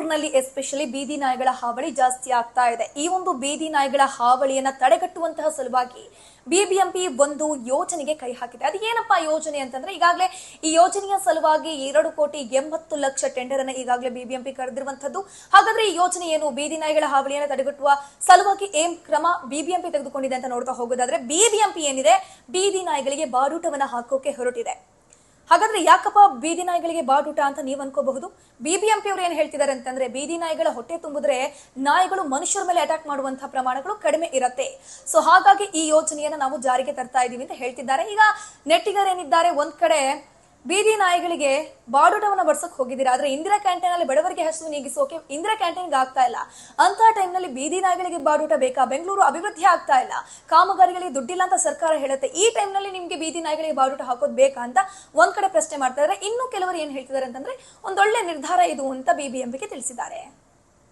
ಬೆಂಗಳೂರಿನಲ್ಲಿ ಎಸ್ಪೆಷಲಿ ಬೀದಿ ನಾಯಿಗಳ ಹಾವಳಿ ಜಾಸ್ತಿ ಆಗ್ತಾ ಇದೆ. ಈ ಒಂದು ಬೀದಿ ನಾಯಿಗಳ ಹಾವಳಿಯನ್ನ ತಡೆಗಟ್ಟುವಂತಹ ಸಲುವಾಗಿ ಬಿಬಿಎಂಪಿ ಒಂದು ಯೋಜನೆಗೆ ಕೈ ಹಾಕಿದೆ. ಅದು ಏನಪ್ಪಾ ಯೋಜನೆ ಅಂತಂದ್ರೆ, ಈಗಾಗಲೇ ಈ ಯೋಜನೆಯ ಸಲುವಾಗಿ 2,80,00,000 ಟೆಂಡರ್ ಅನ್ನು ಈಗಾಗಲೇ ಬಿಬಿಎಂಪಿ ಕರೆದಿರುವಂತದ್ದು. ಹಾಗಾದ್ರೆ ಈ ಯೋಜನೆ ಏನು, ಬೀದಿ ನಾಯಿಗಳ ಹಾವಳಿಯನ್ನು ತಡೆಗಟ್ಟುವ ಸಲುವಾಗಿ ಏನ್ ಕ್ರಮ ಬಿಬಿಎಂಪಿ ತೆಗೆದುಕೊಂಡಿದೆ ಅಂತ ನೋಡ್ತಾ ಹೋಗೋದಾದ್ರೆ, ಬಿಬಿಎಂಪಿ ಏನಿದೆ ಬೀದಿ ನಾಯಿಗಳಿಗೆ ಬಾಡೂಟವನ್ನ ಹಾಕೋಕೆ ಹೊರಟಿದೆ. ಹಾಗಾದ್ರೆ ಯಾಕಪ್ಪ ಬೀದಿ ನಾಯಿಗಳಿಗೆ ಬಾಡೂಟ ಅಂತ ನೀವು ಅನ್ಕೋಬಹುದು. ಬಿಬಿಎಂಪಿ ಅವರು ಏನ್ ಹೇಳ್ತಿದ್ದಾರೆ ಅಂತಂದ್ರೆ, ಬೀದಿ ನಾಯಿಗಳ ಹೊಟ್ಟೆ ತುಂಬಿದ್ರೆ ನಾಯಿಗಳು ಮನುಷ್ಯರ ಮೇಲೆ ಅಟ್ಯಾಕ್ ಮಾಡುವಂತಹ ಪ್ರಮಾಣಗಳು ಕಡಿಮೆ ಇರುತ್ತೆ. ಸೊ ಹಾಗಾಗಿ ಈ ಯೋಜನೆಯನ್ನ ನಾವು ಜಾರಿಗೆ ತರ್ತಾ ಇದೀವಿ ಅಂತ ಹೇಳ್ತಿದ್ದಾರೆ. ಈಗ ನೆಟ್ಟಿಗರು ಏನಿದ್ದಾರೆ, ಒಂದ್ ಕಡೆ ಬೀದಿ ನಾಯಿಗಳಿಗೆ ಬಾಡೂಟವನ್ನ ಬಡ್ಸಕ್ ಹೋಗಿದ್ದೀರಾ, ಆದ್ರೆ ಇಂದಿರಾ ಕ್ಯಾಂಟೀನ್ ಅಲ್ಲಿ ಬಡವರಿಗೆ ಹಸಿವು ನೀಗಿಸೋಕೆ ಇಂದಿರಾ ಕ್ಯಾಂಟೀನ್ಗೆ ಆಗ್ತಾ ಇಲ್ಲ. ಅಂತ ಟೈಮ್ ನಲ್ಲಿ ಬೀದಿ ನಾಯಿಗಳಿಗೆ ಬಾಡೂಟ ಬೇಕಾ? ಬೆಂಗಳೂರು ಅಭಿವೃದ್ಧಿ ಆಗ್ತಾ ಇಲ್ಲ, ಕಾಮಗಾರಿಗಳಿಗೆ ದುಡ್ಡಿಲ್ಲ ಅಂತ ಸರ್ಕಾರ ಹೇಳುತ್ತೆ. ಈ ಟೈಮ್ ನಲ್ಲಿ ನಿಮ್ಗೆ ಬೀದಿ ನಾಯಿಗಳಿಗೆ ಬಾಡೂಟ ಹಾಕೋದ್ ಬೇಕಾ ಅಂತ ಒಂದ್ ಕಡೆ ಪ್ರಶ್ನೆ ಮಾಡ್ತಾ ಇದ್ದಾರೆ. ಇನ್ನು ಕೆಲವರು ಏನ್ ಹೇಳ್ತಿದ್ದಾರೆ ಅಂತಂದ್ರೆ, ಒಂದೊಳ್ಳೆ ನಿರ್ಧಾರ ಇದು ಅಂತ ಬಿಬಿಎಂಪಿಗೆ ತಿಳಿಸಿದ್ದಾರೆ.